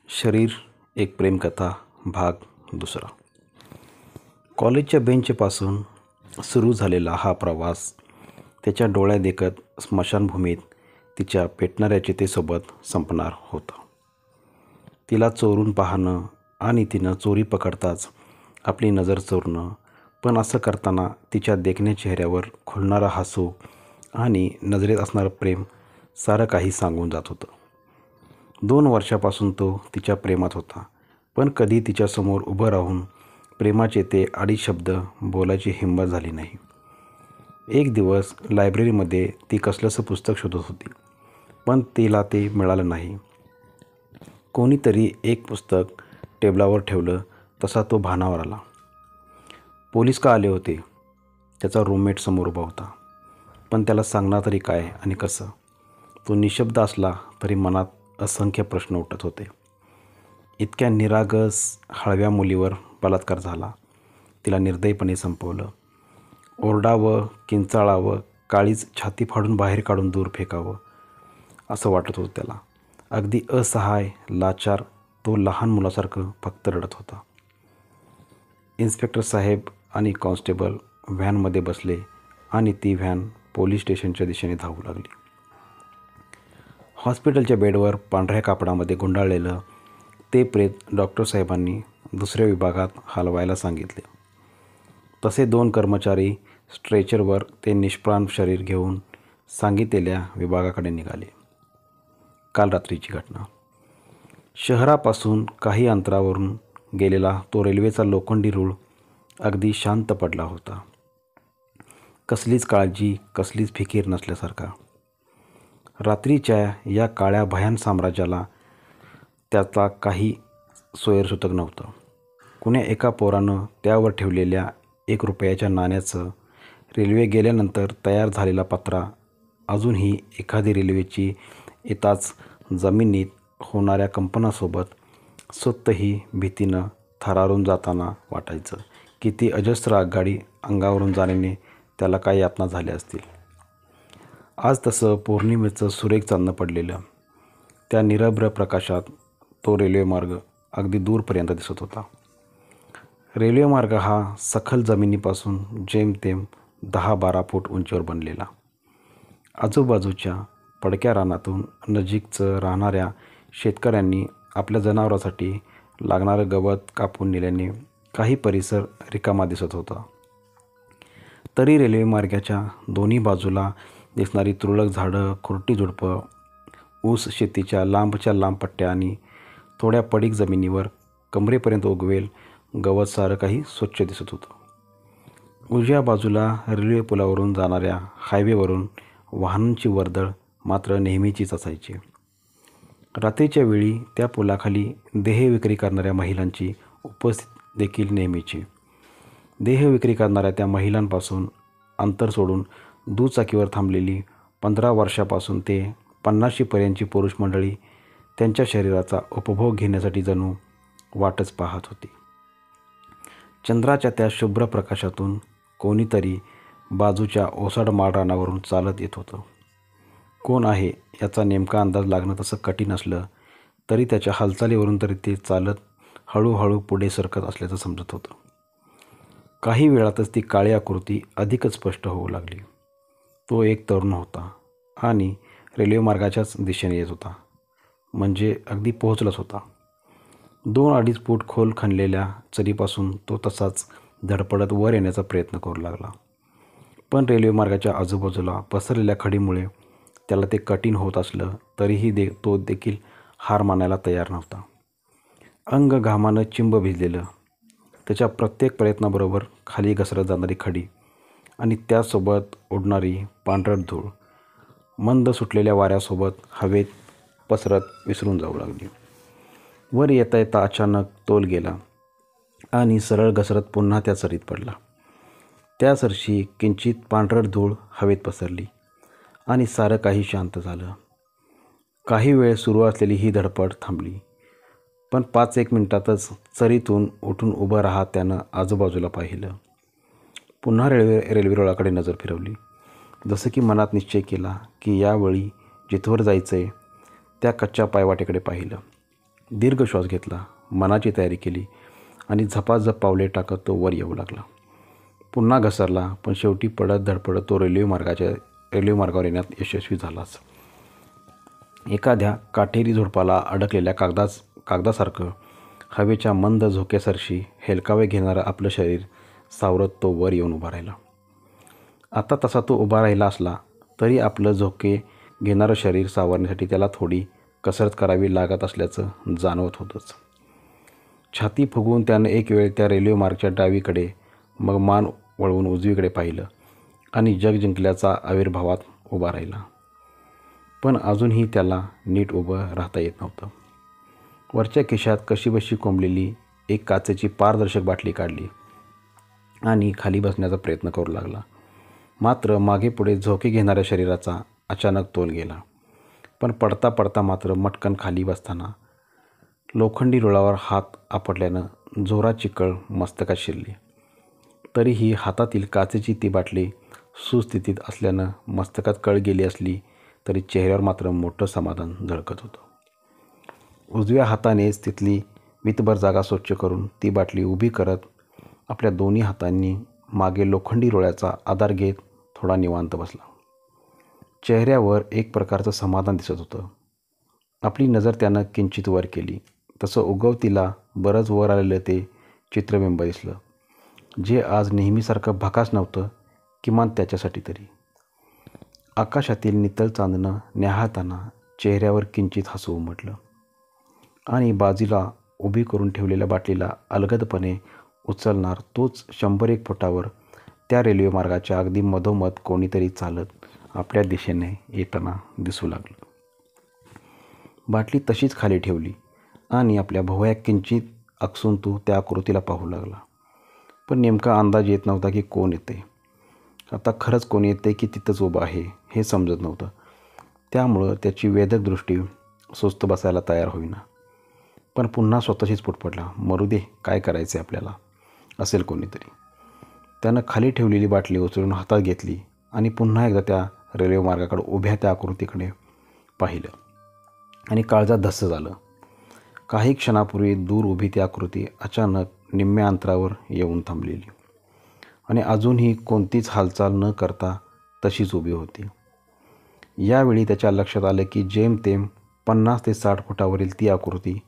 शरीर एक प्रेमकथा भाग दुसरा. कॉलेजच्या बेंचपासून सुरू झालेला हा प्रवास त्याच्या डोळ्यात देखत स्मशानभूमीत तिच्या पेटणाऱ्या चितेसोबत संपणार होता. तिला चोरून पाहणं आणि तिनं चोरी पकडताच आपली नजर चोरणं, पण असं करताना तिच्या देखण्या चेहऱ्यावर खुलणारा हसू आणि नजरेत असणारं प्रेम सारं काही सांगून जात होतं. 2 वर्षापासून तो तिच्या प्रेमात होता, पण कधी तिच्यासमोर उभं राहून प्रेमाचे ते अडीच शब्द बोलायची हिंमत झाली नाही. एक दिवस लायब्ररीमध्ये ती कसलंसं पुस्तक शोधत होती, पण तिला ते मिळालं नाही. कोणीतरी एक पुस्तक टेबलावर ठेवलं तसा तो भानावर आला. पोलीस का आले होते? त्याचा रूममेट समोर उभा होता, पण त्याला सांगणार तरी काय आणि कसं? तो निशब्द असला तरी मनात असंख्य प्रश्न उठत होते. इतक्या निरागस हळव्या मुलीवर बलात्कार झाला, तिला निर्दयीपणे संपवलं. ओरडावं, किंचाळावं, काळीच छाती फाडून बाहेर काढून दूर फेकावं असं वाटत होतं त्याला. अगदी असहाय, लाचार, तो लहान मुलासारखं फक्त रडत होता. इन्स्पेक्टर साहेब आणि कॉन्स्टेबल व्हॅनमध्ये बसले आणि ती व्हॅन पोलीस स्टेशनच्या दिशेने धावू लागली. हॉस्पिटलच्या बेडवर पांढऱ्या कापडामध्ये गुंडाळलेलं ते प्रेत डॉक्टर साहेबांनी दुसऱ्या विभागात हलवायला सांगितले. तसे 2 कर्मचारी स्ट्रेचरवर ते निष्प्राण शरीर घेऊन सांगितलेल्या विभागाकडे निघाले. काल रात्रीची घटना. शहरापासून काही अंतरावरून गेलेला तो रेल्वेचा लोखंडी रूळ अगदी शांत पडला होता. कसलीच काळजी, कसलीच फिकीर नसल्यासारखा. रात्रीच्या या काळ्या भयान साम्राज्याला त्याचा काही सोयरसूतक नव्हतं. कुण्या एका पोरानं त्यावर ठेवलेल्या 1 रुपयाच्या नाण्याचं रेल्वे गेल्यानंतर तयार झालेला पत्रा अजूनही एखादी रेल्वेची येताच जमिनीत होणाऱ्या कंपनासोबत स्वतःही भीतीनं थरारून जाताना वाटायचं की ती अजस्र आगगाडी अंगावरून जाण्याने त्याला काय यातना झाल्या असतील. आज तसं पौर्णिमेचं सुरेख चांदणं पडलेलं त्या निरभ्र प्रकाशात तो रेल्वेमार्ग अगदी दूरपर्यंत दिसत होता. रेल्वेमार्ग हा सखल जमिनीपासून जेमतेम 10-12 फूट उंचीवर बनलेला. आजूबाजूच्या पडक्या रानातून नजीकचं राहणाऱ्या शेतकऱ्यांनी आपल्या जनावरांसाठी लागणारं गवत कापून नेल्याने काही परिसर रिकामा दिसत होता. तरी रेल्वेमार्गाच्या दोन्ही बाजूला दिसणारी तुरळक झाडं, खुरटी झुडपं, ऊस शेतीच्या लांबच्या लांब पट्ट्या आणि थोड्या पडीक जमिनीवर कमरेपर्यंत उगवेल गवत सारं काही स्वच्छ दिसत होतं. उजव्या बाजूला रेल्वे पुलावरून जाणाऱ्या हायवेवरून वाहनांची वर्दळ मात्र नेहमीचीच असायची. रात्रीच्या वेळी त्या पुलाखाली देह विक्री करणाऱ्या महिलांची उपस्थिती देखील नेहमीची. देह विक्री करणाऱ्या त्या महिलांपासून अंतर सोडून दुचाकीवर थांबलेली 15 वर्षापासून ते 50शी पर्यंतची पुरुष मंडळी त्यांच्या शरीराचा उपभोग घेण्यासाठी जणू वाटच पाहत होती. चंद्राच्या त्या शुभ्र प्रकाशातून कोणीतरी बाजूच्या ओसाड माळरानावरून चालत येत होतं. कोण आहे याचा नेमका अंदाज लागणं तसं कठीण असलं तरी त्याच्या हालचालीवरून तरी ते चालत हळूहळू पुढे सरकत असल्याचं समजत होतं. काही वेळातच ती काळी आकृती अधिकच स्पष्ट होऊ लागली. तो एक तरुण होता आणि रेल्वेमार्गाच्याच दिशेने येत होता. म्हणजे अगदी पोहोचलाच होता. 2-2.5 फूट खोल खणलेल्या चरीपासून तो तसाच धडपडत वर येण्याचा प्रयत्न करू लागला. पण रेल्वेमार्गाच्या आजूबाजूला पसरलेल्या खडीमुळे त्याला ते कठीण होत असलं तरीही तो देखील हार मानायला तयार नव्हता. अंग घामानं चिंब भिजलेलं, त्याच्या प्रत्येक प्रयत्नाबरोबर खाली घसरत जाणारी खडी आणि त्यासोबत उडणारी पांढरट धूळ मंद सुटलेल्या वाऱ्यासोबत हवेत पसरत विसरून जाऊ लागली. वर येता येता अचानक तोल गेला आणि सरळ घसरत पुन्हा त्या चरीत पडला. त्या सरशी किंचित पांढरट धूळ हवेत पसरली आणि सारं काही शांत झालं. काही वेळ सुरू असलेली ही धडपड थांबली, पण 5-1 मिनिटातच चरीतून उठून उभं राहत त्यानं आजूबाजूला पाहिलं. पुन्हा रेल्वे रुळाकडे नजर फिरवली, जसं की मनात निश्चय केला की यावेळी जिथवर जायचं आहे त्या कच्च्या पायवाटेकडे पाहिलं. दीर्घ श्वास घेतला, मनाची तयारी केली आणि झपाझप पावले टाकत तो वर येऊ लागला. पुन्हा घसरला, पण शेवटी पडत धडपडत तो रेल्वे मार्गावर येण्यात यशस्वी झालाच. एखाद्या काटेरी झुडपाला अडकलेल्या कागदासारखं हवेच्या मंद झोक्यासरशी हेलकावे घेणारं आपलं शरीर सावरत तो वर येऊन उभा राहिला. आता तसा तो उभा राहिला असला तरी आपलं झोके घेणारं शरीर सावरण्यासाठी त्याला थोडी कसरत करावी लागत असल्याचं जाणवत होतंच. छाती फुगवून त्यानं एक वेळ त्या रेल्वे मार्गच्या डावीकडे, मग मान वळवून उजवीकडे पाहिलं आणि जग जिंकल्याचा आविर्भावात उभा राहिला. पण अजूनही त्याला नीट उभं राहता येत नव्हतं. वरच्या खिशात कशीबशी कोंबलेली एक काचेची पारदर्शक बाटली काढली आणि खाली बसण्याचा प्रयत्न करू लागला. मात्र मागे पुढे झोके घेणाऱ्या शरीराचा अचानक तोल गेला. पण पडता पडता मात्र मटकन खाली बसताना लोखंडी रुळावर हात आपटल्यानं जोरात चिकळ मस्तकात शिरली. तरीही हातातील काचेची ती बाटली सुस्थितीत असल्यानं मस्तकात कळ गेली असली तरी चेहऱ्यावर मात्र मोठं समाधान झळकत होतं. उजव्या हातानेच तिथली वितभर जागा स्वच्छ करून ती बाटली उभी करत आपल्या दोन्ही हातांनी मागे लोखंडी रुळाचा आधार घेत थोडा निवांत बसला. चेहऱ्यावर एक प्रकारचं समाधान दिसत होतं. आपली नजर त्यानं किंचित वर केली तसं उगवतीला बरंच वर आलेलं ते चित्रबिंब दिसलं, जे आज नेहमीसारखं भकास नव्हतं, किमान त्याच्यासाठी तरी. आकाशातील नितळ चांदणं न्याहाळताना चेहऱ्यावर किंचित हसू उमटलं आणि बाजूला उभी करून ठेवलेल्या बाटलीला अलगदपणे उचलणार तोच 100-1 फुटावर त्या रेल्वे मार्गाच्या अगदी मधोमध कोणीतरी चालत आपल्या दिशेने येताना दिसू लागलं. बाटली तशीच खाली ठेवली आणि आपल्या भुवया किंचित आकसून तो त्या आकृतीला पाहू लागला. पण नेमका अंदाज येत नव्हता की कोण येते. आता खरंच कोण येते की तिथंच उभं आहे हे समजत नव्हतं. त्यामुळं त्याची वेधक दृष्टी सुस्त बसायला तयार होईना. पण पुन्हा स्वतःशीच पुटपडला, मरू दे, काय करायचं आपल्याला, असेल कोणीतरी. त्यानं खाली ठेवलेली बाटली उचलून हातात घेतली आणि पुन्हा एकदा त्या रेल्वे मार्गाकडे उभ्या त्या आकृतीकडे पाहिलं आणि काळजात धस्स झालं. काही क्षणापूर्वी दूर उभी ती आकृती अचानक निम्म्या अंतरावर येऊन थांबलेली आणि अजूनही कोणतीच हालचाल न करता तशीच उभी होती. यावेळी त्याच्या लक्षात आलं की जेमतेम 50 ते 60 फुटावरील ती आकृती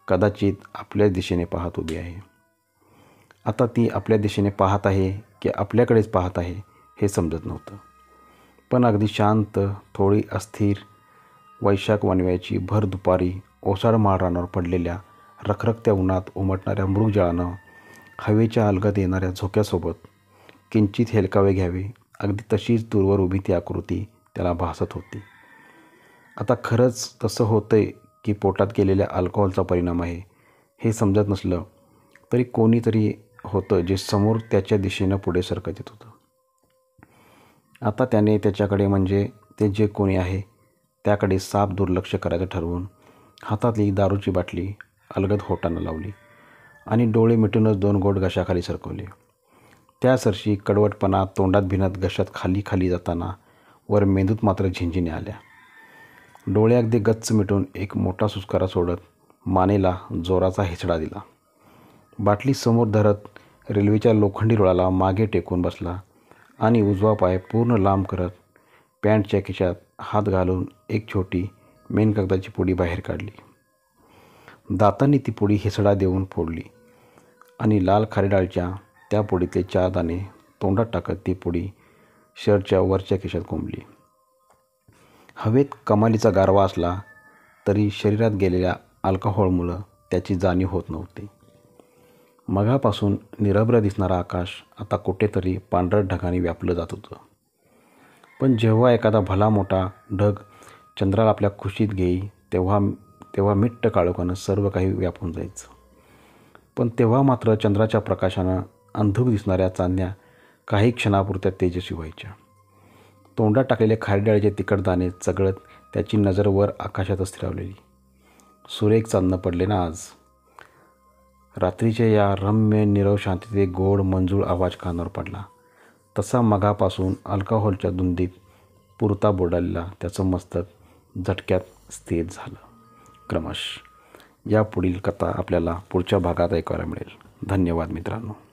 कदाचित आपल्या दिशेने पाहत उभी आहे. आता ती आपल्या दिशेने पाहत आहे की आपल्याकडेच पाहत आहे हे समजत नव्हतं. पण अगदी शांत, थोडी अस्थिर, वैशाख वणव्याची भर दुपारी ओसाड माळरानावर पडलेल्या रखरखत्या उन्हात उमटणाऱ्या मृगजळानं हवेच्या अलगद येणाऱ्या झोक्यासोबत किंचित हेलकावे घ्यावे, अगदी तशीच दूरवर उभी ती आकृती त्याला भासत होती. आता खरंच तसं होतंय की पोटात गेलेल्या अल्कोहोलचा परिणाम आहे हे समजत नसलं तरी कोणीतरी होतं जे समोर त्याच्या दिशेनं पुढे सरकत येत होतं. आता त्याने त्याच्याकडे, म्हणजे ते जे कोणी आहे त्याकडे साफ दुर्लक्ष करायचं ठरवून हातातली दारूची बाटली अलगद होटानं लावली आणि डोळे मिटूनच 2 घोट घशाखाली सरकवले. त्यासरशी कडवटपणा तोंडात भिनत घशात खाली खाली जाताना वर मेंदूत मात्र झिंझिण्या आल्या. डोळे अगदी गच्च मिटून एक मोठा सुस्कारा सोडत मानेला जोराचा हिसडा दिला. बाटली समोर धरत रेल्वेच्या लोखंडी रुळाला मागे टेकून बसला आणि उजवा पाय पूर्ण लांब करत पॅन्टच्या खिशात हात घालून एक छोटी मेणकागदाची पुडी बाहेर काढली. दातांनी ती पुडी हिसडा देऊन फोडली आणि लाल खारीडाळच्या त्या पुडीतले 4 दाणे तोंडात टाकत ती पुडी शर्टच्या वरच्या खिशात कोंबली. हवेत कमालीचा गारवा असला तरी शरीरात गेलेल्या अल्कोहोलमुळं त्याची जाणीव होत नव्हती. मगापासून निरभ्र दिसणारं आकाश आता कुठेतरी पांढरट ढगाने व्यापलं जात होतं. पण जेव्हा एखादा भला मोठा ढग चंद्राला आपल्या खुशीत घेई तेव्हा मिट्ट काळोखानं सर्व काही व्यापून जायचं. पण तेव्हा मात्र चंद्राच्या प्रकाशानं अंधुक दिसणाऱ्या चांदण्या काही क्षणापुरत्या तेजस्वी व्हायच्या. तोंडात टाकलेले खारीडाळीचे तिखट दाणे चघळत त्याची नजर वर आकाशात स्थिरावलेली. सुरेख चांदणं पडले ना आज. रात्रीच्या या रम्य नीरव शांततेत गोड मंजूळ आवाज कानावर पडला तसा मगापासून अल्कोहोलच्या धुंदीत पुरता बुडालेला त्याचं मस्तक झटक्यात स्थिर झालं. क्रमश या पुढील कथा आपल्याला पुढच्या भागात ऐकायला मिळेल. धन्यवाद मित्रांनो.